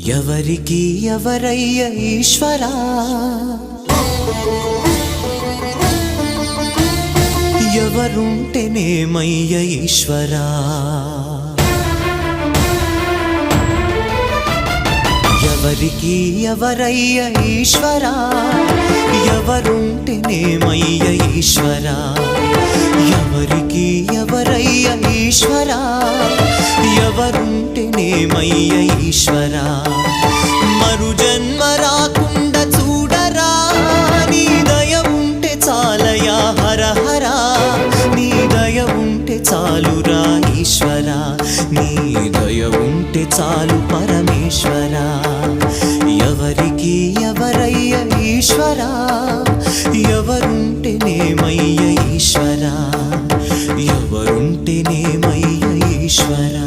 ఎవరికి ఎవరయ్య ఈశ్వరా, ఎవరుంటేనేమయ్య ఈశ్వరా, ఎవరికి ఎవరయ్య ఈశ్వరా, ఎవరుంటేనేమయ్య ఈశ్వరా, ఎవరికి ఎవరయ్య ఈశ్వరా, ఎవరుంటేనేమయ్య ఈశ్వరా. మరు జన్మ రాకుండా చూడరా, నీ దయ ఉంటే చాలయా హర హరా, నీ దయ ఉంటే చాలురా ఈశ్వరా, నీ దయ ఉంటే చాలు పరమేశ్వరా. ఎవరికి ఎవరయ్య ఈశ్వరా, ఎవరుంటేనేమయ్య ఈశ్వరా, ఎవరుంటేనేమయ్య ఈశ్వరా.